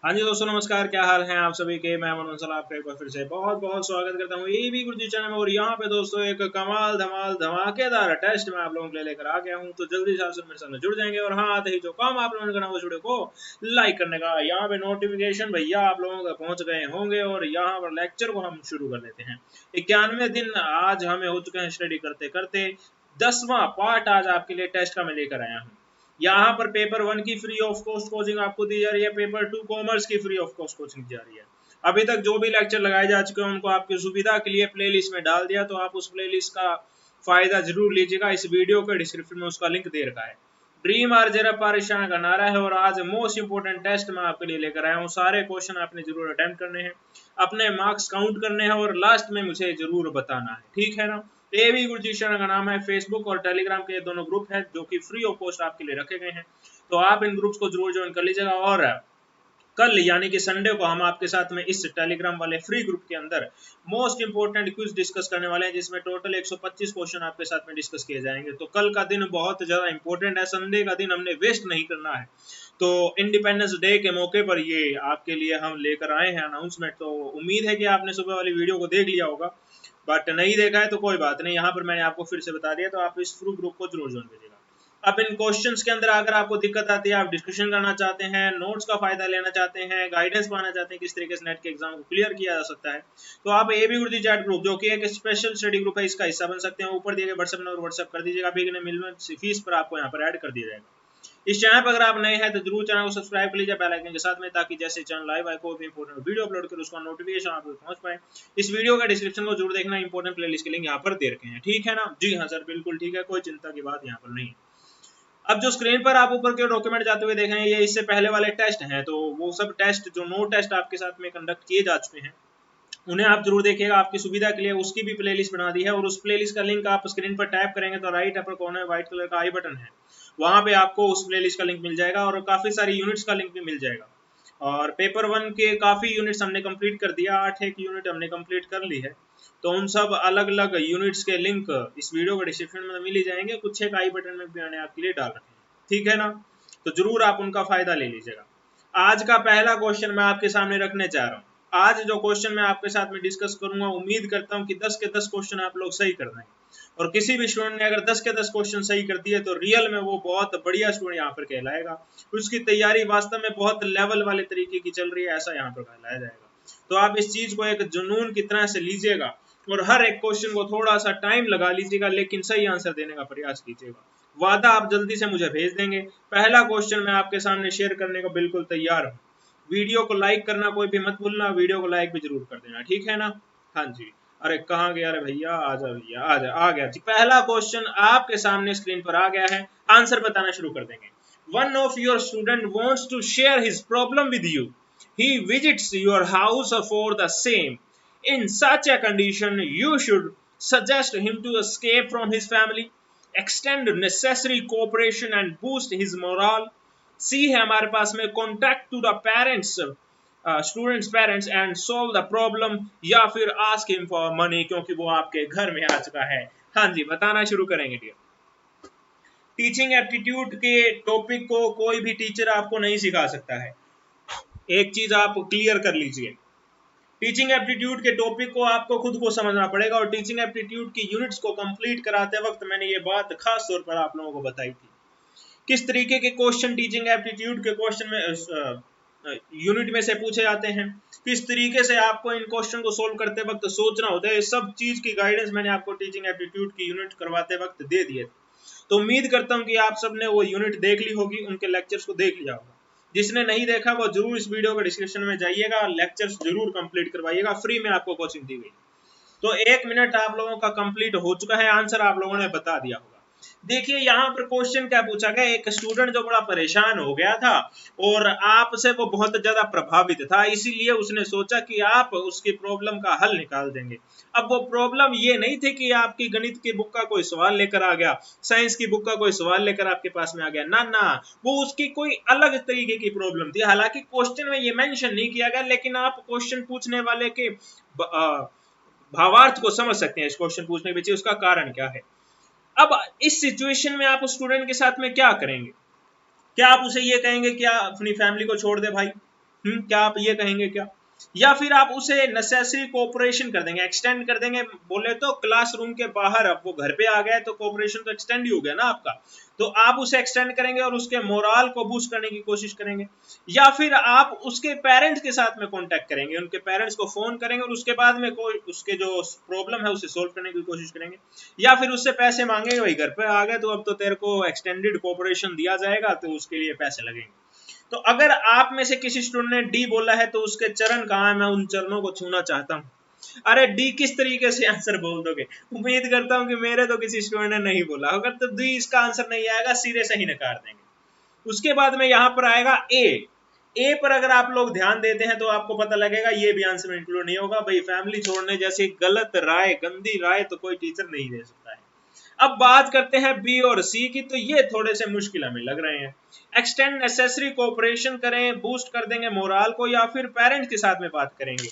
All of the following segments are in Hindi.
हाँ जी दोस्तों नमस्कार, क्या हाल है आप सभी के। मैं मनोज सलाह आपका एक बार फिर से बहुत बहुत स्वागत करता हूँ ये भी गुरुजी चैनल में। और यहाँ पे दोस्तों एक कमाल धमाल धमाकेदार टेस्ट मैं आप लोगों के लिए लेकर आ गया हूँ। तो जल्दी से आप सब मेरे सामने जुड़ जाएंगे और हाँ आते ही जो काम आप लोगों ने करना वो वीडियो को लाइक करने का। यहाँ पे नोटिफिकेशन भैया आप लोगों तक पहुंच गए होंगे और यहाँ पर लेक्चर को हम शुरू कर लेते हैं। 91वें दिन आज हमें हो चुके हैं स्टडी करते करते। 10वां पार्ट आज आपके लिए टेस्ट का मैं लेकर आया हूँ। यहाँ पर पेपर 1 की फ्री ऑफ कॉस्ट कोचिंग आपको दी जा रही है, पेपर 2 कॉमर्स की फ्री ऑफ कॉस्ट कोचिंग दी जा रही है। अभी तक जो भी लेक्चर लगाए जा चुके हैं उनको आपकी सुविधा के लिए प्लेलिस्ट में डाल दिया, तो आप उस प्लेलिस्ट का फायदा जरूर लीजिएगा। इस वीडियो के डिस्क्रिप्शन में उसका लिंक दे रखा है। ड्रीम आर जरा परेशान का नारा है और आज मोस्ट इंपोर्टेंट टेस्ट मैं आपके लिए लेकर आया हूँ। सारे क्वेश्चन आपने जरूर अटेम्प्ट करने हैं, अपने मार्क्स काउंट करने हैं और लास्ट में मुझे जरूर बताना है, ठीक है ना। ये भी गुरुजी चैनल का नाम है। फेसबुक और टेलीग्राम के दोनों ग्रुप है जो कि फ्री ऑफ कॉस्ट आपके लिए रखे गए हैं, तो आप इन ग्रुप्स को जरूर ज्वाइन कर लीजिएगा। और कल यानी कि संडे को हम आपके साथ में इस टेलीग्राम वाले फ्री ग्रुप के अंदर मोस्ट इंपोर्टेंट क्विज डिस्कस करने वाले हैं, जिसमें टोटल 125 क्वेश्चन आपके साथ में डिस्कस किए जाएंगे। तो कल का दिन बहुत ज्यादा इंपॉर्टेंट है, संडे का दिन हमने वेस्ट नहीं करना है। तो इंडिपेंडेंस डे के मौके पर ये आपके लिए हम लेकर आए हैं अनाउंसमेंट। तो उम्मीद है कि आपने सुबह वाली वीडियो को देख लिया होगा, बट नहीं देखा है तो कोई बात नहीं, यहाँ पर मैंने आपको फिर से बता दिया। तो आप इस फ्री ग्रुप को जरूर ज्वाइन कीजिएगा। अब इन क्वेश्चंस के अंदर अगर आपको दिक्कत आती है, आप डिस्कशन करना चाहते हैं, नोट्स का फायदा लेना चाहते हैं, गाइडेंस पाना चाहते हैं किस तरीके से नेट के एग्जाम को क्लियर किया जा सकता है, तो आप A B Guruji chat group जो कि एक स्पेशल स्टडी ग्रुप है, इसका हिस्सा बन सकते हैं। ऊपर दिए गए व्हाट्सएप नंबर व्हाट्सएप कर दीजिएगा, बिगिनर मिनिमम फीस पर आपको यहाँ पर ऐड कर दिया जाएगा। इस चैनल पर अगर आप नए हैं तो जरूर चैनल को सब्सक्राइब कर लीजिए बेल आइकन के साथ में, ताकि जैसे चैनल लाइव आए कोई भी इंपॉर्टेंट वीडियो अपलोड करें उसका नोटिफिकेशन आप तक पहुंच पाए। इस वीडियो का डिस्क्रिप्शन को जरूर देखना, इंपॉर्टेंट प्लेलिस्ट के लिंक यहाँ पर दे रखे हैं, ठीक है ना। जी हाँ सर, बिल्कुल ठीक है, कोई चिंता की बात यहाँ पर नहीं। अब जो स्क्रीन पर आप ऊपर के डॉक्यूमेंट जाते हुए देख रहे हैं, ये इससे पहले वाले टेस्ट हैं। तो वो सब टेस्ट जो नो टेस्ट आपके साथ में कंडक्ट किए जा चुके हैं उन्हें आप जरूर देखिएगा। आपकी सुविधा के लिए उसकी भी प्लेलिस्ट बना दी है और उस प्लेलिस्ट का लिंक आप स्क्रीन पर टैप करेंगे तो राइट अपर कॉर्नर में व्हाइट कलर का आई बटन है, वहां पे आपको उस प्लेलिस्ट का लिंक मिल जाएगा और काफी सारी यूनिट्स का लिंक भी मिल जाएगा। और पेपर 1 के काफी यूनिट्स हमने कंप्लीट कर दिया, 8 एक यूनिट हमने कंप्लीट कर ली है। तो उन सब अलग अलग यूनिट्स के लिंक इस वीडियो के डिस्क्रिप्शन में मिल ही जाएंगे, कुछ एक आई बटन में भी मैंने आपके लिए डाल रखे हैं, ठीक है ना। तो जरूर आप उनका फायदा ले लीजिएगा। आज का पहला क्वेश्चन मैं आपके सामने रखने जा रहा हूँ। आज जो क्वेश्चन मैं आपके साथ में डिस्कस करूंगा, उम्मीद करता हूँ कि 10 के 10 क्वेश्चन आप लोग सही कर देंगे। और किसी भी स्टूडेंट ने अगर 10 के 10 क्वेश्चन सही कर दिए तो रियल में वो बहुत बढ़िया स्टूडेंट यहाँ पर कहलाएगा। उसकी तैयारी वास्तव में बहुत लेवल वाले तरीके की चल रही है, ऐसा यहाँ पर कहलाया जाएगा। तो आप इस चीज को एक जुनून की तरह से लीजिएगा और हर एक क्वेश्चन को थोड़ा सा टाइम लगा लीजिएगा, लेकिन सही आंसर देने का प्रयास कीजिएगा। वादा आप जल्दी से मुझे भेज देंगे। पहला क्वेश्चन मैं आपके सामने शेयर करने को बिल्कुल तैयार हूँ। वीडियो को लाइक करना कोई भी मत भूलना, वीडियो को लाइक भी जरूर कर देना, ठीक है ना। हाँ जी, अरे कहाँ गया रे भैया, आजा भैया आजा, आ गया जी। पहला क्वेश्चन आपके सामने स्क्रीन पर आ गया है, आंसर बताना शुरू कर देंगे। One of your student wants to share his problem with you. He visits your house for the same. In such a condition you should suggest him to escape from his family, extend necessary cooperation and boost his morale. सी है हमारे पास में, contact to the parents, students parents and solve the problem, या फिर आस्क हिम फॉर मनी क्योंकि वो आपके घर में आ चुका है। हाँ जी, बताना शुरू करेंगे डियर। टीचिंग एप्टीट्यूड के टॉपिक को कोई भी टीचर आपको नहीं सिखा सकता है, एक चीज आप क्लियर कर लीजिए। टीचिंग एप्टीट्यूड के टॉपिक को आपको खुद को समझना पड़ेगा और टीचिंग एप्टीट्यूड की यूनिट्स को कंप्लीट कराते वक्त मैंने ये बात खास तौर पर आप लोगों को बताई थी। किस तरीके के क्वेश्चन टीचिंग एप्टीट्यूड के क्वेश्चन में यूनिट में से पूछे जाते हैं, किस तरीके से आपको इन क्वेश्चन को सोल्व करते वक्त सोचना होता है, सब चीज की गाइडेंस मैंने आपको टीचिंग एप्टीट्यूड की यूनिट करवाते वक्त दे दिए थे। तो उम्मीद करता हूं कि आप सबने वो यूनिट देख ली होगी, उनके लेक्चर्स को देख लिया होगा। जिसने नहीं देखा वो जरूर इस वीडियो के डिस्क्रिप्शन में जाइएगा, लेक्चर्स जरूर कंप्लीट करवाइएगा, फ्री में आपको कोचिंग दी गई। तो 1 मिनट आप लोगों का कंप्लीट हो चुका है, आंसर आप लोगों ने बता दिया होगा। देखिए यहाँ पर क्वेश्चन क्या पूछा गया, एक स्टूडेंट जो बड़ा परेशान हो गया था और आपसे वो बहुत ज्यादा प्रभावित था, इसीलिए उसने सोचा कि आप उसकी प्रॉब्लम का हल निकाल देंगे। अब वो प्रॉब्लम ये नहीं थी कि आपकी गणित की बुक का कोई सवाल लेकर आ गया, साइंस की बुक का कोई सवाल लेकर आपके पास में आ गया, ना ना, वो उसकी कोई अलग तरीके की प्रॉब्लम थी। हालांकि क्वेश्चन में ये मेंशन नहीं किया गया, लेकिन आप क्वेश्चन पूछने वाले के भावार्थ को समझ सकते हैं। इस क्वेश्चन पूछने के पीछे उसका कारण क्या है। अब इस सिचुएशन में आप उस स्टूडेंट के साथ में क्या करेंगे? क्या आप उसे ये कहेंगे कि अपनी फैमिली को छोड़ दे भाई? क्या आप ये कहेंगे क्या? या फिर आप उसे नेसेसरी कोऑपरेशन कर देंगे, एक्सटेंड कर देंगे। बोले तो क्लासरूम के बाहर, अब वो घर पे आ गया तो कोऑपरेशन तो एक्सटेंड ही हो गया ना आपका, तो आप उसे एक्सटेंड करेंगे और उसके मोरल को बूस्ट करने की कोशिश करेंगे। या फिर आप उसके पेरेंट्स के साथ में कांटेक्ट करेंगे, उनके पेरेंट्स को फोन करेंगे और उसके बाद में कोई उसके जो प्रॉब्लम है उसे सोल्व करने की कोशिश करेंगे। या फिर उससे पैसे मांगेंगे, वही घर पे आ गए तो अब तो तेरे को एक्सटेंडेड कोऑपरेशन दिया जाएगा, तो उसके लिए पैसे लगेंगे। तो अगर आप में से किसी स्टूडेंट ने डी बोला है तो उसके चरण कहाँ है, मैं उन चरणों को छूना चाहता हूँ। अरे डी किस तरीके से आंसर बोल दोगे? उम्मीद करता हूँ कि मेरे तो किसी स्टूडेंट ने नहीं बोला होगा, तो डी इसका आंसर नहीं आएगा, सिरे से ही नकार देंगे। उसके बाद में यहाँ पर आएगा ए पर अगर आप लोग ध्यान देते हैं तो आपको पता लगेगा ये भी आंसर में इंक्लूड नहीं होगा। भाई फैमिली छोड़ने जैसी गलत राय, गंदी राय तो कोई टीचर नहीं दे सकता है। अब बात करते हैं बी और सी की, तो ये थोड़े से मुश्किल हमें लग रहे हैं। एक्सटेंड नेसेसरी कोऑपरेशन करें, बूस्ट कर देंगे मोरल को, या फिर पेरेंट्स के साथ में बात करेंगे।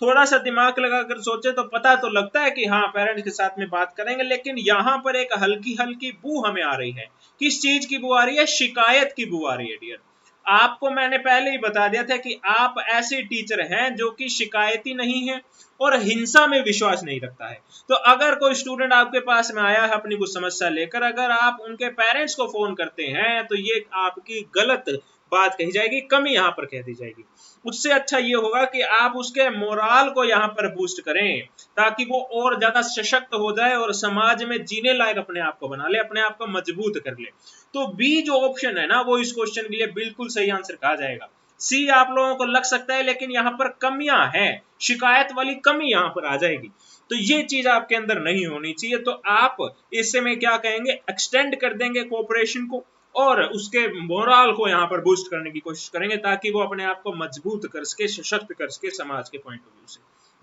थोड़ा सा दिमाग लगाकर सोचे तो पता तो लगता है कि हाँ पेरेंट्स के साथ में बात करेंगे, लेकिन यहाँ पर एक हल्की हल्की बू हमें आ रही है। किस चीज की बू आ रही है? शिकायत की बू आ रही है डियर। आपको मैंने पहले ही बता दिया था कि आप ऐसे टीचर हैं जो कि शिकायती नहीं है और हिंसा में विश्वास नहीं रखता है। तो अगर कोई स्टूडेंट आपके पास में आया है अपनी कुछ समस्या लेकर, अगर आप उनके पेरेंट्स को फोन करते हैं तो ये आपकी गलत बात कही जाएगी, कमी यहाँ पर कह दी जाएगी। उससे अच्छा ये होगा कि आप उसके मोरल को यहाँ पर बूस्ट करें, ताकि वो और ज्यादा सशक्त हो जाए और समाज में जीने लायक अपने आप को बना ले, अपने आप को मजबूत कर ले। तो बी जो ऑप्शन है ना, वो इस क्वेश्चन के लिए बिल्कुल सही आंसर कहा जाएगा। सी आप लोगों को लग सकता है, लेकिन यहाँ पर कमियां हैं, शिकायत वाली कमी यहाँ पर आ जाएगी, तो ये चीज आपके अंदर नहीं होनी चाहिए। तो आप इससे में क्या कहेंगे, एक्सटेंड कर देंगे कोऑपरेशन को और उसके मोरल को यहाँ पर बूस्ट करने की कोशिश करेंगे, ताकि वो अपने आप को मजबूत कर सके, सशक्त कर सके समाज के पॉइंट ऑफ व्यू से।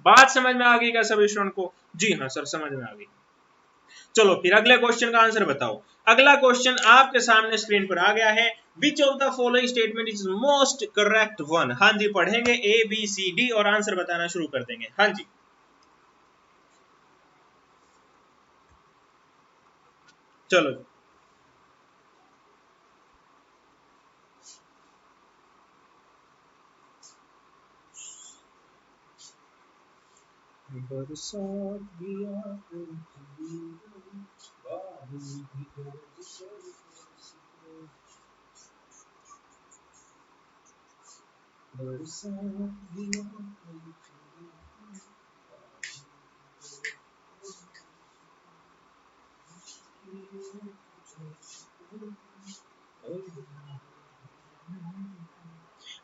बात समझ में आ गई क्या सभी स्टूडेंट को? जी हाँ सर, समझ में आ गई। चलो फिर अगले क्वेश्चन का आंसर बताओ। अगला क्वेश्चन आपके सामने स्क्रीन पर आ गया है। Which of the following statement is most correct one? हाँ जी, पढ़ेंगे ए बी सी डी और आंसर बताना शुरू कर देंगे। हाँ जी, चलो। बरसात भी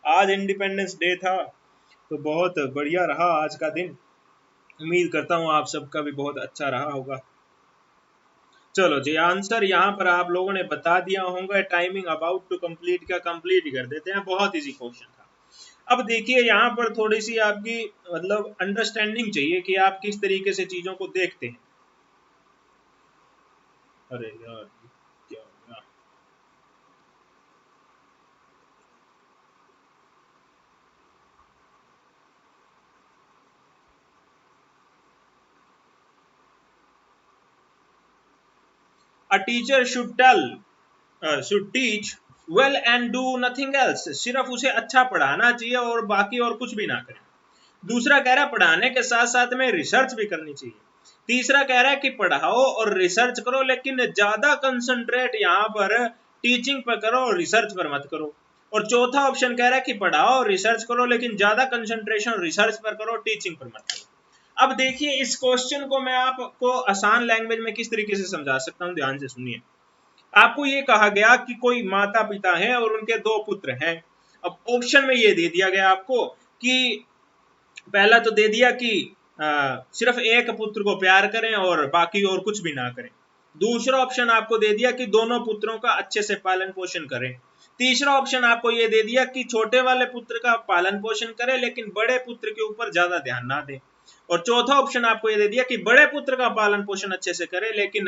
आज इंडिपेंडेंस डे था, तो बहुत बढ़िया रहा आज का दिन। उम्मीद करता हूँ आप सबका भी बहुत अच्छा रहा होगा। चलो जी, आंसर यहाँ पर आप लोगों ने बता दिया होगा। टाइमिंग अबाउट टू कंप्लीट का कंप्लीट कर देते हैं, बहुत इजी क्वेश्चन था। अब देखिए यहाँ पर थोड़ी सी आपकी मतलब अंडरस्टैंडिंग चाहिए कि आप किस तरीके से चीजों को देखते हैं। अरे यार क्या हो गया? A teacher should teach well and do nothing else। सिर्फ उसे अच्छा पढ़ाना चाहिए और बाकी और कुछ भी ना करे। दूसरा कह रहा है पढ़ाने के साथ साथ में रिसर्च भी करनी चाहिए। तीसरा कह रहा है कि पढ़ाओ और रिसर्च करो, लेकिन ज्यादा कंसंट्रेट यहाँ पर टीचिंग पर करो और रिसर्च पर मत करो। और चौथा ऑप्शन कह रहा है कि पढ़ाओ और रिसर्च करो, लेकिन ज्यादा कंसंट्रेशन रिसर्च पर करो, टीचिंग पर मत करो। अब देखिए इस क्वेश्चन को मैं आपको आसान लैंग्वेज में किस तरीके से समझा सकता हूँ, ध्यान से सुनिए। आपको ये कहा गया कि कोई माता पिता है और उनके दो पुत्र हैं। अब ऑप्शन में ये दे दिया गया आपको कि पहला तो दे दिया कि सिर्फ एक पुत्र को प्यार करें और बाकी और कुछ भी ना करें। दूसरा ऑप्शन आपको दे दिया कि दोनों पुत्रों का अच्छे से पालन पोषण करें। तीसरा ऑप्शन आपको ये दे दिया कि छोटे वाले पुत्र का पालन पोषण करें, लेकिन बड़े पुत्र के ऊपर ज्यादा ध्यान ना दें। और चौथा ऑप्शन आपको ये दे दिया कि बड़े पुत्र का पालन पोषण अच्छे से करें, लेकिन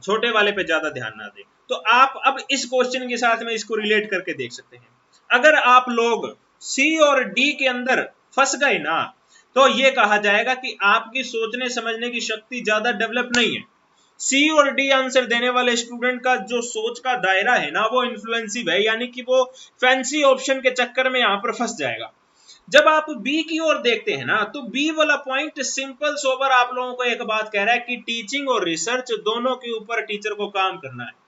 छोटे वाले पे ज्यादा ध्यान ना दें। तो आप अब इस क्वेश्चन के साथ में इसको रिलेट करके देख सकते हैं। अगर आप लोग सी और डी के अंदर फंस गए ना, तो ये कहा जाएगा कि आपकी सोचने समझने की शक्ति ज्यादा डेवलप नहीं है। सी और डी आंसर देने वाले स्टूडेंट का जो सोच का दायरा है ना वो इन्फ्लुएंसिव है, यानी कि वो फैंसी ऑप्शन के चक्कर में यहां पर फंस जाएगा। जब आप बी की ओर देखते हैं ना, तो बी वाला पॉइंट सिंपल सोबर आप लोगों को एक बात कह रहा है कि टीचिंग और रिसर्च दोनों के ऊपर टीचर को काम करना है।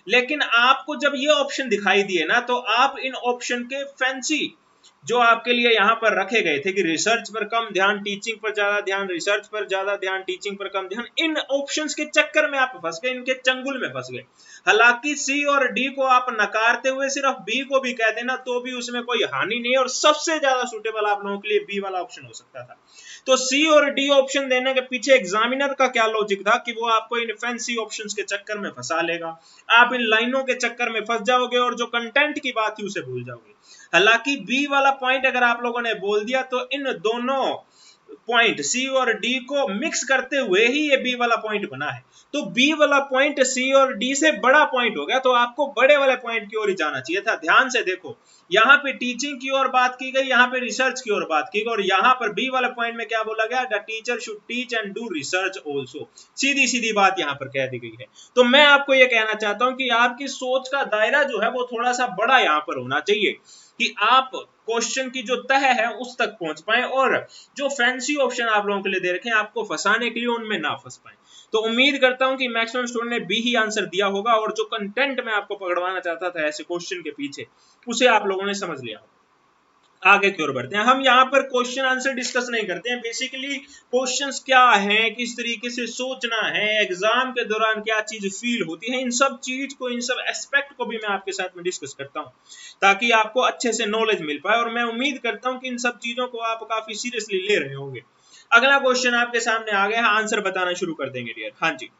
लेकिन आपको जब ये ऑप्शन दिखाई दिए ना, तो आप इन ऑप्शन के फैंसी जो आपके लिए यहां पर रखे गए थे कि रिसर्च पर कम ध्यान, टीचिंग पर ज्यादा ध्यान, रिसर्च पर ज्यादा ध्यान, टीचिंग पर कम ध्यान, इन ऑप्शंस के चक्कर में आप फंस गए, इनके चंगुल में फंस गए। हालांकि सी और डी को आप नकारते हुए सिर्फ बी को भी कह देना तो भी उसमें कोई हानि नहीं है, और सबसे ज्यादा सूटेबल आप लोगों के लिए बी वाला ऑप्शन हो सकता था। तो सी और डी ऑप्शन देने के पीछे एग्जामिनर का क्या लॉजिक था कि वो आपको इन फैंसी ऑप्शंस के चक्कर में फंसा लेगा, आप इन लाइनों के चक्कर में फंस जाओगे और जो कंटेंट की बात थी उसे भूल जाओगे। हालांकि बी वाला पॉइंट अगर आप लोगों ने बोल दिया तो इन दोनों पॉइंट सी और डी को मिक्स करते हुए ही ये बी वाला पॉइंट बना है। तो बी वाला पॉइंट सी और डी से बड़ा पॉइंट हो गया, तो आपको बड़े वाले पॉइंट की ओर ही जाना चाहिए था। ध्यान से देखो, यहाँ पे टीचिंग की ओर बात की गई, यहाँ पे रिसर्च की ओर बात की गई, और यहाँ पर बी वाले पॉइंट में क्या बोला गया, the teacher should teach and do research also. सीधी सीधी बात यहाँ पर कह दी गई है। तो मैं आपको ये कहना चाहता हूँ कि आपकी सोच का दायरा जो है वो थोड़ा सा बड़ा यहाँ पर होना चाहिए कि आप क्वेश्चन की जो तह है उस तक पहुंच पाए, और जो फैंसी ऑप्शन आप लोगों के लिए दे रखे हैं आपको फंसाने के लिए उनमें ना फंस पाए। तो उम्मीद करता हूं कि मैक्सिमम स्टूडेंट ने बी ही आंसर दिया होगा, और जो कंटेंट मैं आपको पकड़वाना चाहता था ऐसे क्वेश्चन के पीछे, उसे आप लोगों ने समझ लिया। आगे की ओर बढ़ते हैं। हम यहाँ पर क्वेश्चन आंसर डिस्कस नहीं करते हैं, बेसिकली क्वेश्चंस क्या हैं, किस तरीके से सोचना है, एग्जाम के दौरान क्या चीज फील होती है, इन सब चीज को, इन सब एस्पेक्ट को भी मैं आपके साथ में डिस्कस करता हूँ ताकि आपको अच्छे से नॉलेज मिल पाए, और मैं उम्मीद करता हूँ कि इन सब चीजों को आप काफी सीरियसली ले रहे होंगे। अगला क्वेश्चन आपके सामने आ गया, आंसर बताना शुरू कर देंगे डियर। हाँ जी,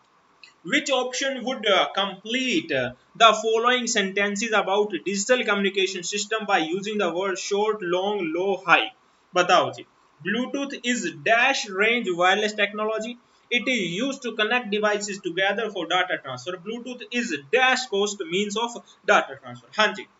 which option would complete the following sentences about digital communication system by using the word short, long, low, high? बताओ जी। Bluetooth is dash range wireless technology. It is used to connect devices together for data transfer. Bluetooth is dash cost means of data transfer. हाँ जी,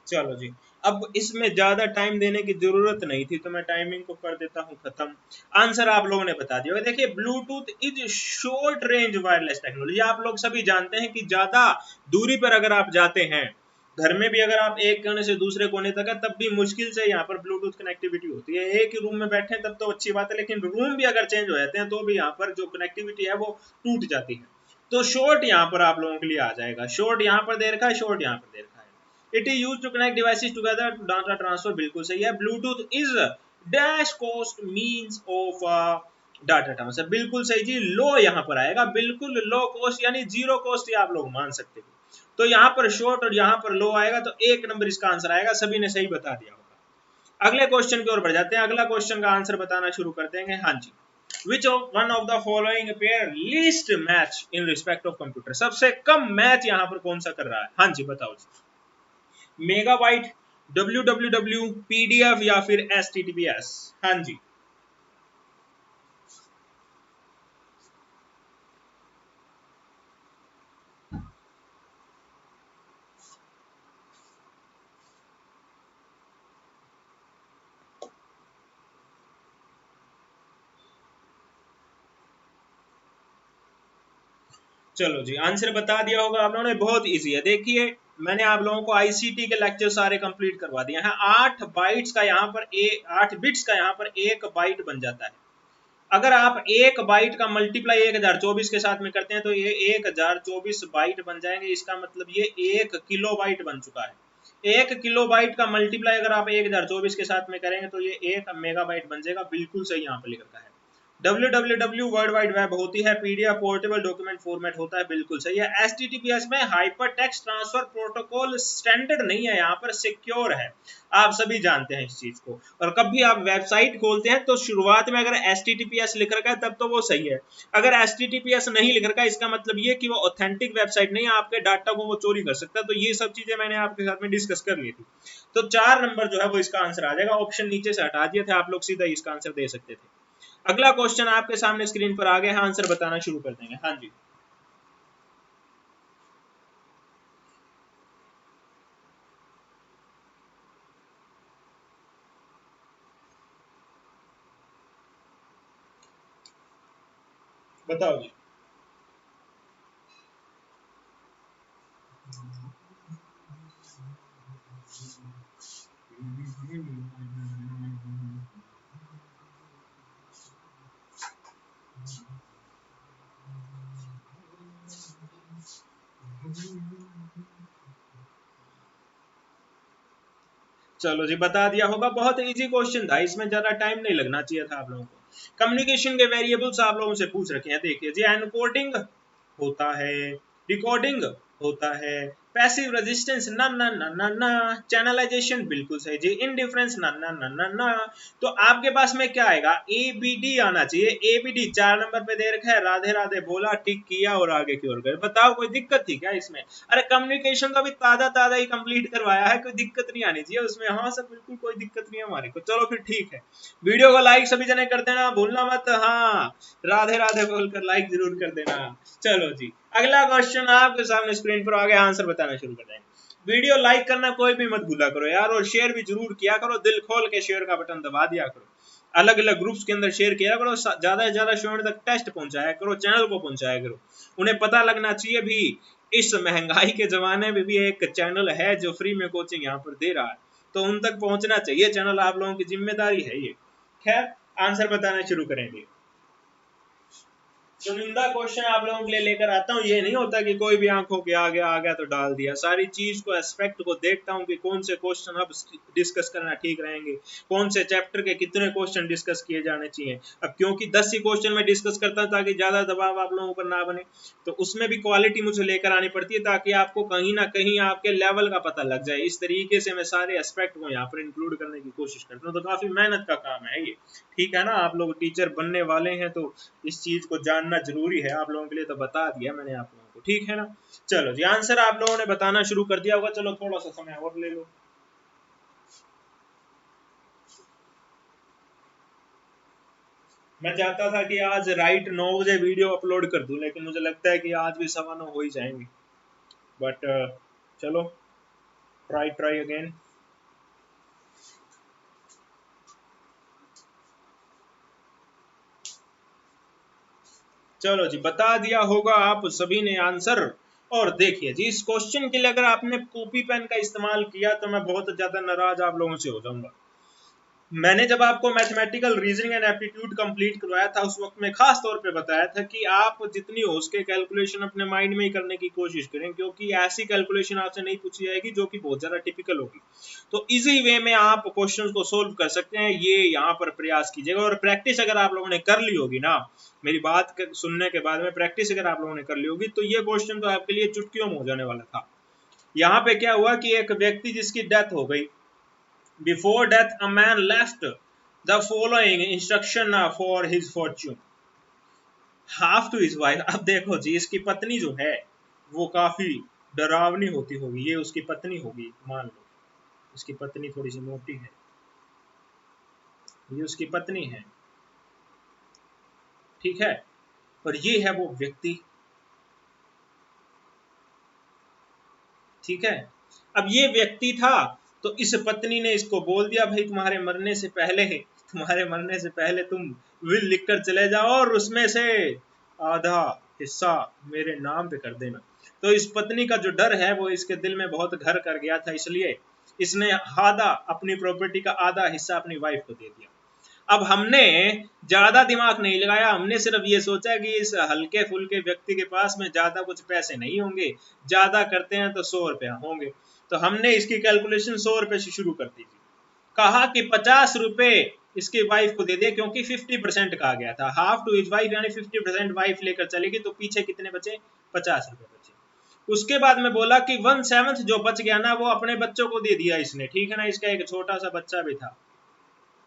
चलो जी। अब इसमें ज्यादा टाइम देने की जरूरत नहीं थी, तो मैं टाइमिंग को कर देता हूं खत्म। आंसर आप लोगों ने बता दिया। देखिए, Bluetooth is short range wireless technology. आप लोग सभी जानते हैं कि ज्यादा दूरी पर अगर आप जाते हैं, घर में भी अगर आप एक कोने से दूसरे कोने तक है, तब भी मुश्किल से यहाँ पर ब्लूटूथ कनेक्टिविटी होती है। एक ही रूम में बैठे तब तो अच्छी बात है, लेकिन रूम भी अगर चेंज हो जाते हैं तो भी यहाँ पर जो कनेक्टिविटी है वो टूट जाती है। तो शॉर्ट यहाँ पर आप लोगों के लिए आ जाएगा। शॉर्ट यहाँ पर दे रखा है, शॉर्ट यहाँ पर दे रखा है। It is use to connect devices together to data transfer, बिल्कुल सही है। Bluetooth is dash cost means of data transfer, बिल्कुल सही जी। लो यहाँ पर आएगा, बिल्कुल लो कॉस्ट, यानी जीरो कॉस्ट ही आप लोग मान सकते हो। तो यहाँ पर शॉर्ट और यहाँ पर लो आएगा, तो एक नंबर इसका आंसर आएगा। सभी ने सही बता दिया होगा। अगले क्वेश्चन की ओर बढ़ जाते हैं। अगला क्वेश्चन का आंसर बताना शुरू कर देंगे। हाँ जी, Which of one of the following pair least match in respect of computer? सबसे कम मैच यहाँ पर कौन सा कर रहा है? हाँ जी, बताओ जी। मेगाबाइट, www, पीडीएफ या फिर HTTPS? हाँ जी, चलो जी, आंसर बता दिया होगा आप लोगों ने। बहुत इजी है। देखिए, मैंने आप लोगों को आईसीटी के लेक्चर सारे कंप्लीट करवा दिए हैं। 8 बाइट्स का यहाँ पर 8 बिट्स का यहाँ पर 1 बाइट बन जाता है। अगर आप 1 बाइट का मल्टीप्लाई 1024 के साथ में करते हैं तो ये 1024 बाइट बन जाएंगे। इसका मतलब ये 1 किलो बाइट बन चुका है। 1 किलो बाइट का मल्टीप्लाई अगर आप 1024 के साथ में करेंगे तो ये 1 मेगाबाइट बन जाएगा। बिल्कुल सही यहाँ पर लिख रखा है। www वर्ल्ड वाइड वेब होती है, पीडीएफ पोर्टेबल डॉक्यूमेंट फॉर्मेट होता है, बिल्कुल सही है। एचटीटीपीएस में hyper text transfer protocol standard नहीं है, यहाँ पर सिक्योर है, आप सभी जानते हैं इस चीज को। और कभी आप वेबसाइट खोलते हैं तो शुरुआत में अगर एचटीटीपीएस लिख रखा है तब तो वो सही है, अगर एचटीटीपीएस नहीं लिख रखा है इसका मतलब ये कि वो ऑथेंटिक वेबसाइट नहीं है, आपके डाटा को वो चोरी कर सकता है। तो ये सब चीजें मैंने आपके साथ में डिस्कस कर ली थी। तो 4 नंबर जो है वो इसका आंसर आ जाएगा, ऑप्शन नीचे से हटा दिए थे आप लोग, सीधा इसका आंसर दे सकते थे। अगला क्वेश्चन आपके सामने स्क्रीन पर आ गया है, आंसर बताना शुरू कर देंगे। हाँ जी, बताओ जी। चलो जी, बता दिया होगा, बहुत इजी क्वेश्चन था, इसमें ज्यादा टाइम नहीं लगना चाहिए था आप लोगों को। कम्युनिकेशन के वेरिएबल्स आप लोगों से पूछ रखे हैं, देखिए जी, एनकोडिंग होता है, डिकोडिंग होता है, पैसिव रेजिस्टेंस ना ना ना ना ना, चैनलाइजेशन बिल्कुल सही जी, इनडिफरेंस ना ना ना ना ना। तो आपके पास में क्या आएगा, एबीडी आना चाहिए, एबीडी 4 नंबर पे दे रखा है, राधे राधे बोला, टिक किया और आगे की ओर गए। बताओ कोई दिक्कत थी क्या इसमें? अरे कम्युनिकेशन तो अभी ताजा ताजा ही कंप्लीट करवाया है, कोई दिक्कत नहीं आनी चाहिए उसमें। हाँ सर, बिल्कुल कोई दिक्कत नहीं है हमारे को। चलो फिर ठीक है, वीडियो को लाइक सभी जने कर देना, भूलना मत। हाँ, राधे राधे बोलकर लाइक जरूर कर देना। चलो जी, अगला क्वेश्चन आपके सामने स्क्रीन पर आ गया, आंसर बताना शुरू कर देंगे। वीडियो लाइक करना कोई भी मत भूला करो यार, और शेयर भी जरूर किया करो, दिल खोल के शेयर का बटन दबा दिया करो, अलग अलग ग्रुप्स के अंदर शेयर किया करो, ज्यादा से ज्यादा स्टूडेंट तक टेस्ट पहुंचाया करो, चैनल को पहुंचाया करो, उन्हें पता लगना चाहिए भी इस महंगाई के जमाने में भी एक चैनल है जो फ्री में कोचिंग यहाँ पर दे रहा है, तो उन तक पहुंचना चाहिए चैनल, आप लोगों की जिम्मेदारी है ये। खैर, आंसर बताना शुरू करेंगे। चुनिंदा क्वेश्चन आप लोगों के लिए लेकर आता हूँ, ये नहीं होता कि कोई भी आंखों के आगे आ गया तो डाल दिया, सारी चीज को एस्पेक्ट को देखता हूँ कि कौन से क्वेश्चन अब डिस्कस करना ठीक रहेंगे, कौन से चैप्टर के कितने क्वेश्चन डिस्कस किए जाने चाहिए। अब क्योंकि 10 ही क्वेश्चन में डिस्कस करता हूँ ताकि ज्यादा दबाव आप लोगों पर ना बने, तो उसमें भी क्वालिटी मुझे लेकर आनी पड़ती है ताकि आपको कहीं ना कहीं आपके लेवल का पता लग जाए। इस तरीके से मैं सारे एस्पेक्ट को यहाँ पर इंक्लूड करने की कोशिश करता हूँ, तो काफी मेहनत का काम है ये, ठीक है ना। आप लोग टीचर बनने वाले हैं तो इस चीज को जानना जरूरी है आप लोगों के लिए, तो बता दिया मैंने आप लोगों को, ठीक है ना। चलो जी, आंसर आप लोगों ने बताना शुरू कर दिया होगा, चलो थोड़ा सा समय और ले लो। मैं चाहता था कि आज राइट 9 बजे वीडियो अपलोड कर दूं, लेकिन मुझे लगता है कि आज भी 9:15 हो ही जाएंगे, बट चलो, ट्राई ट्राई अगेन। चलो जी, बता दिया होगा आप सभी ने आंसर। और देखिए जी, इस क्वेश्चन के लिए अगर आपने कॉपी पेन का इस्तेमाल किया तो मैं बहुत ज्यादा नाराज आप लोगों से हो जाऊंगा। मैंने जब आपको mathematical reasoning and aptitude complete करवाया था उस वक्त में खास तौर पे बताया था कि आप जितनी हो सके कैलकुलेशन अपने माइंड में ही करने की कोशिश करें, क्योंकि ऐसी कैलकुलेशन आपसे नहीं पूछी जाएगी जो कि बहुत ज्यादा टिपिकल होगी। तो इजी वे में आप क्वेश्चंस को सोल्व कर सकते हैं, ये यहाँ पर प्रयास कीजिएगा। और प्रैक्टिस अगर आप लोगों ने कर ली होगी ना, मेरी बात सुनने के बाद में प्रैक्टिस अगर आप लोगों ने कर ली होगी, तो ये क्वेश्चन तो आपके लिए चुटकियों में हो जाने वाला था। यहाँ पे क्या हुआ कि एक व्यक्ति जिसकी डेथ हो गई, Before death, a man left the following instruction for his fortune. Half to his wife. अब देखो जी, इसकी पत्नी जो है वो काफी डरावनी होती होगी, ये उसकी पत्नी होगी मान लो, उसकी पत्नी थोड़ी सी मोटी है, ये उसकी पत्नी है, ठीक है। और ये है वो व्यक्ति, ठीक है। अब ये व्यक्ति था, तो इस पत्नी ने इसको बोल दिया, भाई तुम्हारे मरने से पहले तुम विल लिखकर चले जाओ और उसमें से आधा हिस्सा मेरे नाम पे कर देना। तो इस पत्नी का जो डर है वो इसके दिल में बहुत घर कर गया था, इसलिए इसने आधा अपनी प्रॉपर्टी का आधा हिस्सा अपनी वाइफ को दे दिया। अब हमने ज्यादा दिमाग नहीं लगाया, हमने सिर्फ ये सोचा कि इस हल्के फुल्के व्यक्ति के पास में ज्यादा कुछ पैसे नहीं होंगे, ज्यादा करते हैं तो 100 रुपया होंगे, तो हमने इसकी कैलकुलेशन 100 रुपए से शुरू कर दी थी। कहा कि 50 रुपए इसकी वाइफ को दे दे, क्योंकि 50% कहा गया था, हाफ टू हिज वाइफ, यानी 50% वाइफ लेकर चलेगी, तो पीछे कितने बचे, 50 रुपए बचे। उसके बाद में बोला कि 1/7 जो बच गया ना वो अपने बच्चों को दे दिया इसने, ठीक है ना, इसका एक छोटा सा बच्चा भी था,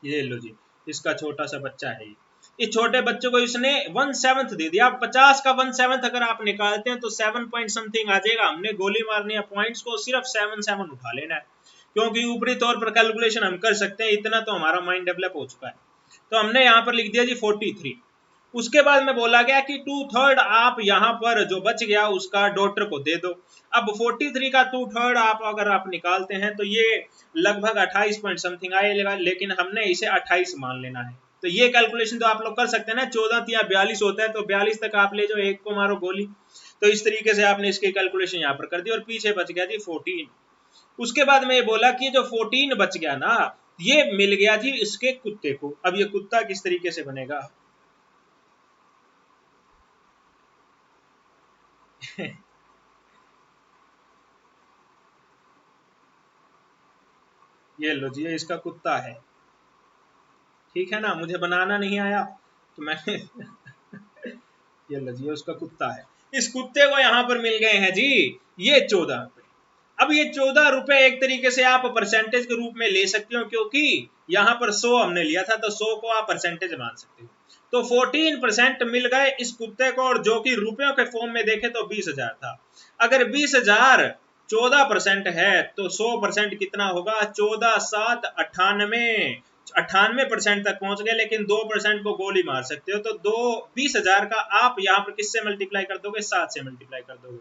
ये लो जी, इसका छोटा सा बच्चा है, इस छोटे बच्चों को इसने 1/7 दे दिया। 50 का 1/7 अगर आप निकालते हैं तो 7 पॉइंट समथिंग आ जाएगा। हमने गोली मारनी है पॉइंट्स को, सिर्फ 7 उठा लेना है, क्योंकि ऊपरी तौर पर कैलकुलेशन हम कर सकते हैं, इतना तो हमारा माइंड डेवलप हो चुका है। तो हमने यहाँ पर लिख दिया जी 43। उसके बाद में बोला गया कि 2/3 आप यहाँ पर जो बच गया उसका डॉटर को दे दो। अब 43 का 2/3 आप अगर आप निकालते हैं तो ये लगभग 28 पॉइंट समथिंग आएगा, लेकिन हमने इसे 28 मान लेना है। तो ये कैलकुलेशन तो आप लोग कर सकते हैं ना, 14 या 42 होता है तो 42 तक आप ले जाओ, एक को मारो गोली। तो इस तरीके से आपने इसकी कैलकुलेशन यहाँ पर कर दी और पीछे बच गया जी 14। उसके बाद में ये बोला कि जो 14 बच गया ना ये मिल गया जी इसके कुत्ते को। अब ये कुत्ता किस तरीके से बनेगा ये लो जी, ये इसका कुत्ता है, ठीक है ना, मुझे बनाना नहीं आया तो मैंने ये लो जी, ये उसका कुत्ता है। इस कुत्ते को यहाँ पर मिल गए हैं जी ये 14 रुपए। अब ये 14 रुपए एक तरीके से आप परसेंटेज के रूप में ले सकते हो, क्योंकि यहाँ पर 100 हमने लिया था तो 100 को आप परसेंटेज मान सकते हो। तो 14% मिल गए इस कुत्ते को, और जो कि रुपयों के फॉर्म में देखे तो 20,000 था। अगर 20,000 14% है तो 100% कितना होगा, 14×7 = 98% तक पहुंच गए, लेकिन 2% को गोली मार सकते हो। तो 20,000 का आप यहाँ पर किससे मल्टीप्लाई कर दोगे, 7 से मल्टीप्लाई कर दोगे,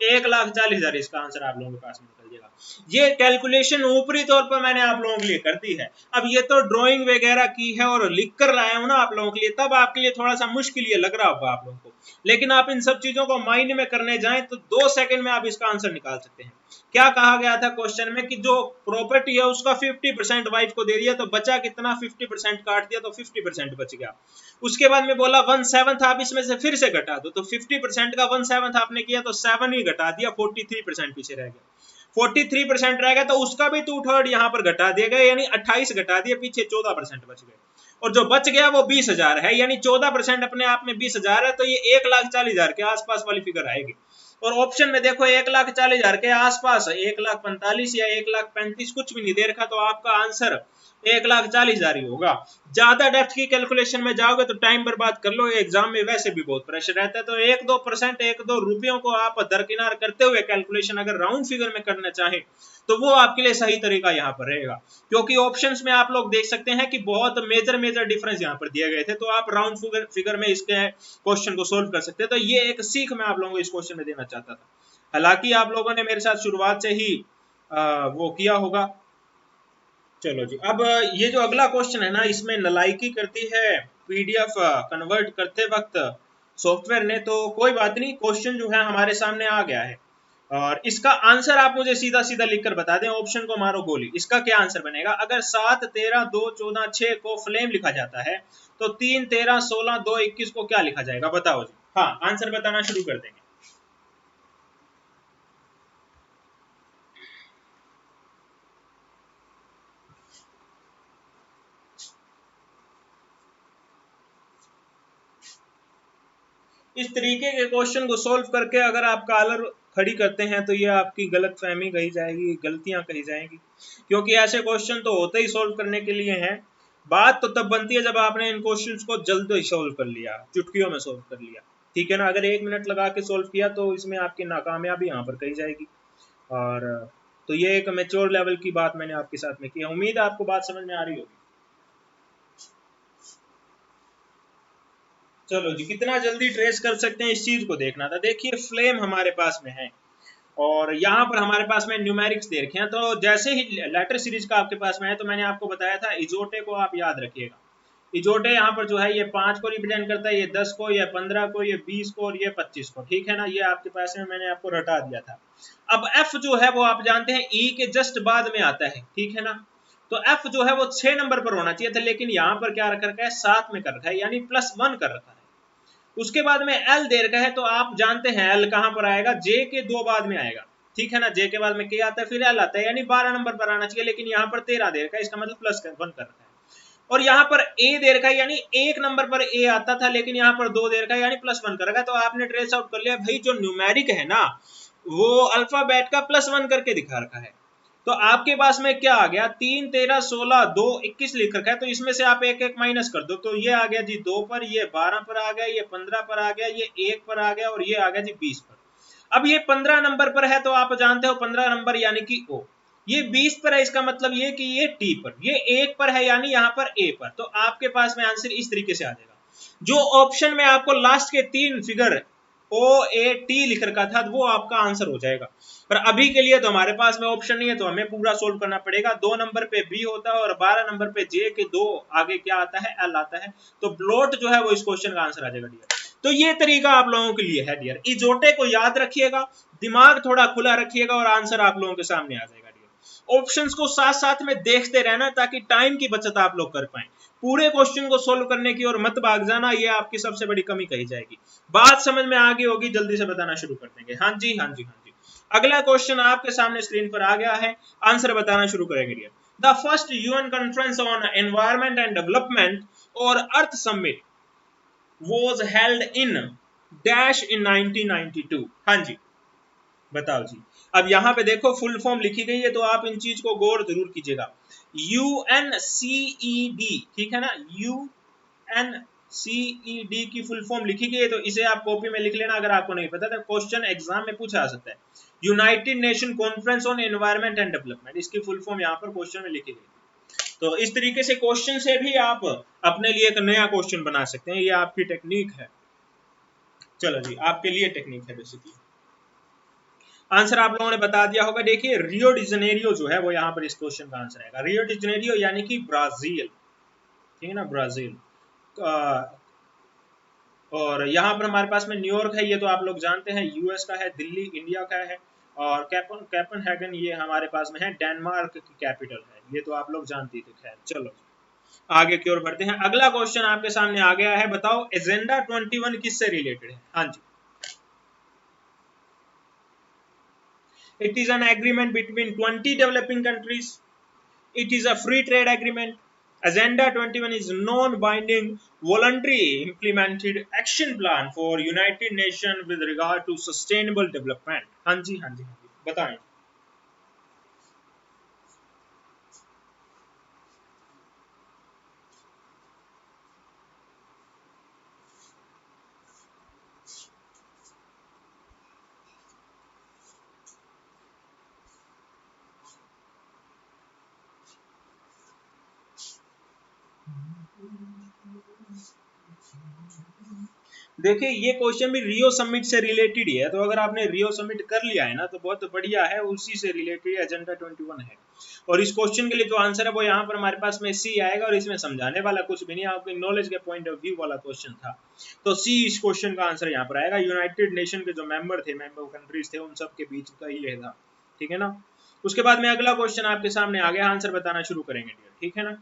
1,40,000 इसका आंसर आप लोगों के पास निकल जाएगा। ये कैलकुलेशन ऊपरी तौर पर मैंने आप लोगों के लिए कर दी है। अब ये तो ड्राइंग वगैरह की है और लिख कर लाया हूं ना आप लोगों के लिए, तब आपके लिए थोड़ा सा मुश्किल ये लग रहा होगा आप लोगों को, लेकिन आप इन सब चीजों को माइंड में करने जाएं तो 2 सेकंड में आप इसका आंसर निकाल सकते हैं। क्या कहा गया था क्वेश्चन में कि जो प्रॉपर्टी है उसका 50% वाइफ को दे दिया, तो बचा कितना, 50% काट दिया तो 50% बच गया। उसके बाद में बोला 1/7 आप इसमें से फिर से घटा दो, तो 50% का 1/7 आपने किया तो 7 ही घटा दिया, 43% पीछे रह गया। 43% रह गया तो उसका भी 2/3 यहाँ पर घटा दिया गया, यानी 28 घटा दिए, पीछे 14% बच गए, और जो बच गया वो 20,000 है, यानी 14% अपने आप में 20,000 है, तो ये 1,40,000 के आसपास वाली फिगर आएगी। और ऑप्शन में देखो 1,40,000 के आसपास 1,45,000 या 1,35,000 कुछ भी नहीं दे रखा, तो आपका आंसर 1,40,000 ही होगा। ज्यादा डेप्थ की कैलकुलेशन में जाओगे तो टाइम बर्बाद कर लो, एग्जाम में वैसे भी बहुत प्रेशर रहता है। तो 1-2%, 1-2 रुपयों को आप दरकिनार करते हुए कैलकुलेशन अगर राउंड फिगर में करना चाहें तो वो आपके लिए सही तरीका यहाँ पर रहेगा, क्योंकि ऑप्शंस में आप लोग देख सकते हैं कि बहुत मेजर डिफरेंस यहाँ पर दिए गए थे, तो आप राउंड फिगर में इसके क्वेश्चन को सोल्व कर सकते हैं। तो ये एक सीख मैं आप लोगों को इस क्वेश्चन में देना चाहता था। हालांकि आप लोगों ने मेरे साथ शुरुआत से ही वो किया होगा। चलो जी, अब ये जो अगला क्वेश्चन है ना इसमें नलायकी करती है पीडीएफ कन्वर्ट करते वक्त सॉफ्टवेयर ने, तो कोई बात नहीं, क्वेश्चन जो है हमारे सामने आ गया है और इसका आंसर आप मुझे सीधा सीधा लिखकर बता दें, ऑप्शन को मारो गोली। इसका क्या आंसर बनेगा, अगर 7, 13, 2, 14, 6 को फ्लेम लिखा जाता है तो 3, 13, 16, 2, 21 को क्या लिखा जाएगा, बताओ जी। हाँ, आंसर बताना शुरू कर देंगे। इस तरीके के क्वेश्चन को सोल्व करके अगर आप कॉलर खड़ी करते हैं तो ये आपकी गलत फहमी कही जाएगी, गलतियां कही जाएंगी, क्योंकि ऐसे क्वेश्चन तो होते ही सोल्व करने के लिए हैं। बात तो तब बनती है जब आपने इन क्वेश्चंस को जल्दी सोल्व कर लिया, चुटकियों में सोल्व कर लिया, ठीक है ना। अगर 1 मिनट लगा के सोल्व किया तो इसमें आपकी नाकामयाबी यहाँ पर कही जाएगी। और तो ये एक मैच्योर लेवल की बात मैंने आपके साथ में की है, उम्मीद है आपको बात समझ में आ रही होगी। चलो जी, कितना जल्दी ट्रेस कर सकते हैं इस चीज को देखना था। देखिए फ्लेम हमारे पास में है और यहाँ पर हमारे पास में न्यूमेरिक्स दे रखे हैं, तो जैसे ही लेटर सीरीज का आपके पास में है तो मैंने आपको बताया था इजोटे को आप याद रखिएगा। इजोटे यहाँ पर जो है ये 5 को रिप्रेजेंट करता है, ये 10 को, ये 15 को, ये 20 को और ये 25 को, ठीक है ना। ये आपके पास में मैंने आपको रटा दिया था। अब एफ जो है वो आप जानते हैं ई के जस्ट बाद में आता है, ठीक है ना। तो एफ जो है वो 6 नंबर पर होना चाहिए था, लेकिन यहाँ पर क्या रख रखा है, 7 में कर रखा है, यानी +1 कर रखा है। उसके बाद में एल दे रखा है, तो आप जानते हैं एल कहां पर आएगा, जे के 2 बाद में आएगा, ठीक है ना, जे के बाद में के आता है फिर एल आता है, यानी 12 नंबर पर आना चाहिए, लेकिन यहाँ पर 13 दे रखा है, इसका मतलब +1 कर रखा है। और यहाँ पर ए दे रखा है, यानी 1 नंबर पर ए आता था, लेकिन यहाँ पर 2 दे रखा है, यानी +1 कर रखा है। तो आपने ट्रेस आउट कर लिया भाई, जो न्यूमेरिक है ना वो अल्फाबेट का +1 करके दिखा रखा है। तो आपके पास में क्या आ गया, 3, 13, 16, 2, 21 लिख रखा है, तो इसमें से आप एक एक माइनस कर दो, तो ये आ गया जी 2 पर, ये 12 पर आ गया, ये 15 पर आ गया, ये 1 पर आ गया, और ये आ गया जी 20 पर। अब ये 15 नंबर पर है, तो आप जानते हो 15 नंबर यानी कि ओ। ये 20 पर है, इसका मतलब ये कि ये टी पर, ये 1 पर है यानी यहाँ पर ए पर। तो आपके पास में आंसर इस तरीके से आ जाएगा। जो ऑप्शन में आपको लास्ट के 3 फिगर ओ ए टी लिख रखा था वो आपका आंसर हो जाएगा। पर अभी के लिए तो हमारे पास में ऑप्शन नहीं है, तो हमें पूरा सोल्व करना पड़ेगा। 2 नंबर पे बी होता है और 12 नंबर पे जे के 2 आगे क्या आता है, एल आता है। तो ब्लॉट जो है वो इस क्वेश्चन का आंसर आ जाएगा डियर। तो ये तरीका आप लोगों के लिए है डियर, इजोटे को याद रखिएगा, दिमाग थोड़ा खुला रखिएगा और आंसर आप लोगों के सामने आ जाएगा डियर। ऑप्शंस को साथ साथ में देखते रहना ताकि टाइम की बचत आप लोग कर पाए। पूरे क्वेश्चन को सोल्व करने की और मत भाग जाना, ये आपकी सबसे बड़ी कमी कही जाएगी। बात समझ में आ गई होगी, जल्दी से बताना शुरू कर देंगे। हाँ जी हाँ जी हाँ जी। अगला क्वेश्चन आपके सामने स्क्रीन पर आ गया है, आंसर बताना शुरू करेंगे dear. The first UN conference on environment and development और Earth Summit was held in dash in 1992। हाँ जी बताओ जी। अब यहाँ पे देखो फुल फॉर्म लिखी गई है, तो आप इन चीज को गौर जरूर कीजिएगा। UNCED, ठीक है ना, UNCED की फुल फॉर्म लिखी गई है, तो इसे आप कॉपी में लिख लेना अगर आपको नहीं पता तो क्वेश्चन एग्जाम में पूछा जा सकता है। United nation conference on environment and development, इसकी फुल फॉर्म यहाँ पर क्वेश्चन में लिखी गई। तो इस तरीके से क्वेश्चन से भी आप अपने लिए एक नया क्वेश्चन बना सकते हैं, ये आपकी टेक्निक है। चलो जी, आपके लिए टेक्निक है बेसिकली। आंसर आप लोगों ने बता दिया होगा। देखिए रियो डी जनेरियो जो है वो यहाँ पर इस क्वेश्चन का आंसर आएगा। रियो डी जनेरियो यानी कि ब्राजील, ठीक है ना, ब्राजील। और यहाँ पर हमारे पास में न्यूयॉर्क है, ये तो आप लोग जानते हैं, यूएस का है। दिल्ली इंडिया का है। और कैपनहेगन ये हमारे पास में है, डेनमार्क की कैपिटल है, ये तो आप लोग जानते थे। खैर चलो आगे की ओर बढ़ते हैं। अगला क्वेश्चन आपके सामने आ गया है, बताओ एजेंडा 21 किससे रिलेटेड है। हाँ जी, it is an agreement between 20 developing countries. It is a free trade agreement. Agenda 21 is non-binding, voluntary implemented action plan for United Nations with regard to sustainable development। हाँ जी हाँ जी हाँ जी बताएं। देखिए ये क्वेश्चन भी रियो समिट से रिलेटेड ही है, तो अगर आपने रियो समिट कर लिया है ना तो बहुत बढ़िया है, उसी से रिलेटेड एजेंडा 21 है। और इस क्वेश्चन के लिए जो आंसर है वो यहाँ पर हमारे पास में सी आएगा, और इसमें समझाने वाला कुछ भी नहीं, आपके नॉलेज के पॉइंट ऑफ व्यू वाला क्वेश्चन था, तो सी इस क्वेश्चन का आंसर यहाँ पर आएगा। यूनाइटेड नेशन के जो मेंबर कंट्रीज थे उन सब के बीच का ये था, ठीक है ना। उसके बाद में अगला क्वेश्चन आपके सामने आ गया, आंसर बताना शुरू करेंगे, ठीक है ना।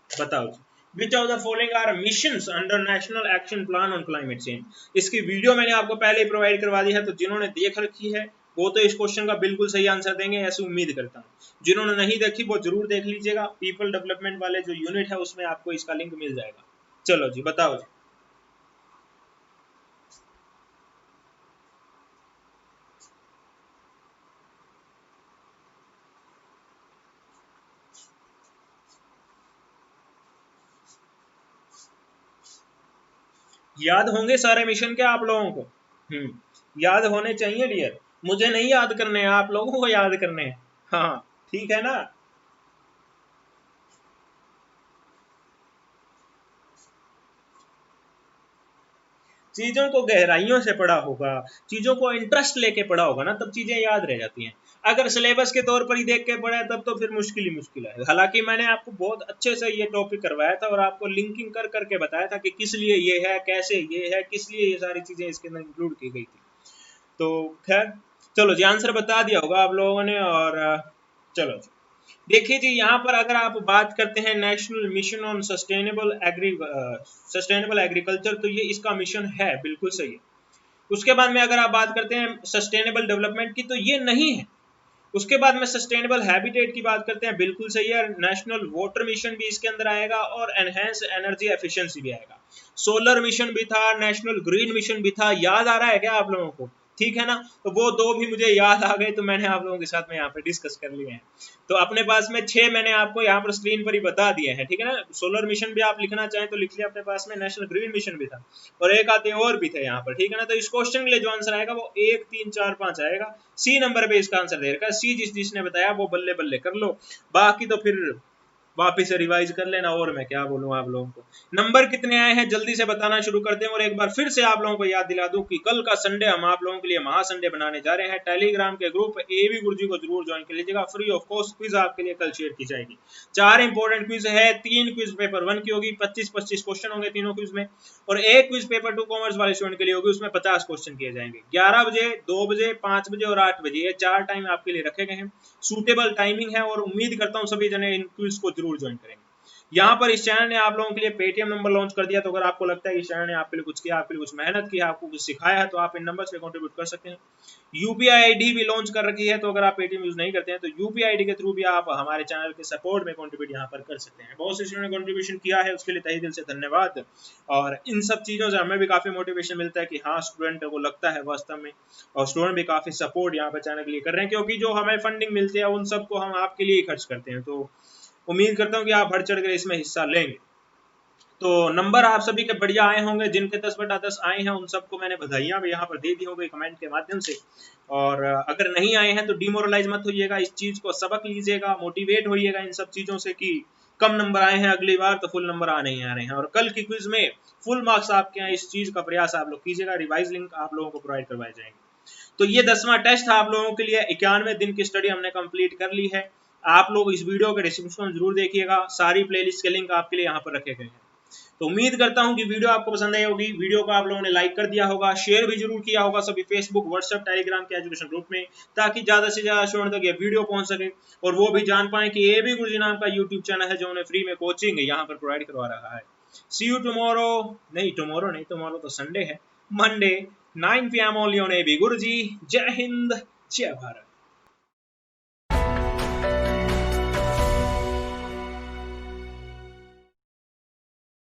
बताओ जी, Which of the following are missions under National Action Plan on Climate Change। इसकी वीडियो मैंने आपको पहले ही प्रोवाइड करवा दी है, तो जिन्होंने देख रखी है वो तो इस क्वेश्चन का बिल्कुल सही आंसर देंगे, ऐसी उम्मीद करता हूँ। जिन्होंने नहीं देखी वो जरूर देख लीजिएगा, पीपल डेवलपमेंट वाले जो यूनिट है उसमें आपको इसका लिंक मिल जाएगा। चलो जी बताओ जी। याद होंगे सारे मिशन क्या आप लोगों को? याद होने चाहिए डियर, मुझे नहीं याद करने हैं, आप लोगों को याद करने हैं। हाँ ठीक है ना। चीजों को गहराइयों से पढ़ा होगा, चीजों को इंटरेस्ट लेके पढ़ा होगा ना, तब चीजें याद रह जाती हैं। अगर सिलेबस के तौर पर ही देख के पढ़ा है तब तो फिर मुश्किल ही मुश्किल है। हालांकि मैंने आपको बहुत अच्छे से ये टॉपिक करवाया था और आपको लिंकिंग कर करके बताया था कि किस लिए ये है, कैसे ये है, किस लिए ये सारी चीजें इसके अंदर इंक्लूड की गई थी। तो खैर चलो जी, आंसर बता दिया होगा आप लोगों ने। और चलो जी देखिए जी, यहाँ पर अगर आप बात करते हैं national mission on sustainable agriculture, तो ये इसका मिशन है, बिल्कुल सही है। उसके बाद में अगर आप बात करते हैं सस्टेनेबल डेवलपमेंट की, तो ये नहीं है। उसके बाद में सस्टेनेबल हैबिटेट की बात करते हैं, बिल्कुल सही है। नेशनल वाटर मिशन भी इसके अंदर आएगा और एनहेंस एनर्जी एफिशिएंसी भी आएगा। सोलर मिशन भी था, नेशनल ग्रीन मिशन भी था। याद आ रहा है क्या आप लोगों को? ठीक है ना? तो वो दो भी मुझे याद आ गए, तो मैंने आप लोगों के साथ में यहाँ पे डिस्कस कर लिए हैं। तो अपने पास में 6 मैंने आपको यहाँ पर स्क्रीन पर ही बता दिए हैं, ठीक है ना? सोलर मिशन भी आप लिखना चाहें तो लिख लिया अपने पास में, नेशनल ग्रीन मिशन भी था और एक आते और भी थे यहाँ पर, ठीक है ना? तो इस क्वेश्चन के लिए जो आंसर आएगा वो 1 3 4 5 आएगा। सी नंबर पे इसका आंसर दे रखा है। सी जिसने बताया वो बल्ले बल्ले कर लो, बाकी तो फिर वापिस से रिवाइज कर लेना। और मैं क्या बोलूं आप लोगों को। नंबर कितने आए हैं जल्दी से बताना शुरू करते हैं। और एक बार फिर से आप लोगों को याद दिला दूं कि कल का संडे हम आप लोगों के लिए महा संडे बनाने जा रहे हैं। टेलीग्राम के ग्रुप एबी गुरुजी को जरूर ज्वाइन कर लीजिएगा, फ्री ऑफ कॉस्ट क्विज आपके लिए कल शेयर की जाएगी। 4 इंपॉर्टेंट क्विज है, 3 क्विज पेपर 1 की होगी, 25-25 क्वेश्चन होंगे तीनों क्विज में, और एक क्विज पेपर 2 कॉमर्स वाले स्टूडेंट के लिए होगी, उसमें 50 क्वेश्चन किए जाएंगे। 11 बजे, 2 बजे, 5 बजे और 8 बजे, ये 4 टाइम आपके लिए रखे गए हैं। सूटेबल टाइमिंग है और उम्मीद करता हूं सभी जने इन क्विज को जरूर ज्वाइन करेंगे। यहाँ पर इस चैनल ने आप लोगों के लिए पेटीएम नंबर लॉन्च कर दिया, तो अगर आपको लगता है कि इस चैनल ने आपके लिए कुछ किया, आपके लिए कुछ मेहनत की, आपको कुछ सिखाया है, तो आप इन नंबर से कंट्रीब्यूट कर सकते हैं। यूपीआई आईडी भी लॉन्च कर रखी है, तो अगर आप पेटीएम यूज नहीं करते हैं तो यूपीआई आईडी के थ्रू भी आप हमारे चैनल के सपोर्ट में कंट्रीब्यूट यहाँ पर कर सकते हैं। बहुत से स्टूडेंट ने कंट्रीब्यूशन किया है, उसके लिए तहे दिल से धन्यवाद। और इन सब चीज़ों से हमें भी काफ़ी मोटिवेशन मिलता है कि हाँ, स्टूडेंट को लगता है वास्तव में, और स्टूडेंट भी काफ़ी सपोर्ट यहाँ पर चैनल के लिए कर रहे हैं, क्योंकि जो हमें फंडिंग मिलती है उन सबको हम आपके लिए ही खर्च करते हैं। तो उम्मीद करता हूँ कि आप बढ़ चढ़ कर इसमें हिस्सा लेंगे। तो नंबर आप सभी के बढ़िया आए होंगे, जिनके 10/10 आए हैं उन सबको मैंने बधाइयां भी यहाँ पर दे दी होंगी कमेंट के माध्यम से। और अगर नहीं आए हैं तो डिमोरलाइज मत होइएगा, इस चीज को सबक लीजिएगा, मोटिवेट होइएगा इन सब चीजों से कि कम नंबर आए हैं, अगली बार तो फुल नंबर आ नहीं आ रहे हैं। और कल की क्विज में फुल मार्क्स आपके यहाँ, इस चीज का प्रयास आप लोग कीजिएगा। रिवाइज लिंक आप लोगों को प्रोवाइड करवाए जाएंगे। तो ये 10वां टेस्ट था आप लोगों के लिए। 91 दिन की स्टडी हमने कंप्लीट कर ली है। आप लोग इस वीडियो के डिस्क्रिप्शन में जरूर देखिएगा, सारी प्लेलिस्ट के लिंक आपके लिए यहाँ पर रखे गए हैं। तो उम्मीद करता हूं कि वीडियो आपको पसंद आई होगी। वीडियो को आप लोगों ने लाइक कर दिया होगा, शेयर भी जरूर किया होगा सभी फेसबुक, व्हाट्सएप, टेलीग्राम के एजुकेशन ग्रुप में, ताकि ज्यादा से ज्यादा स्टूडेंट तक ये वीडियो पहुंच सके और वो भी जान पाए कि एबी गुरुजी नाम का यूट्यूब चैनल है जो उन्हें फ्री में कोचिंग यहाँ पर प्रोवाइड करवा रहा है। सी यू टुमारो, नहीं टुमारो नहीं, टुमारो तो संडे है, Monday 9 PM only on AB Guruji. जय हिंद, जय भारत।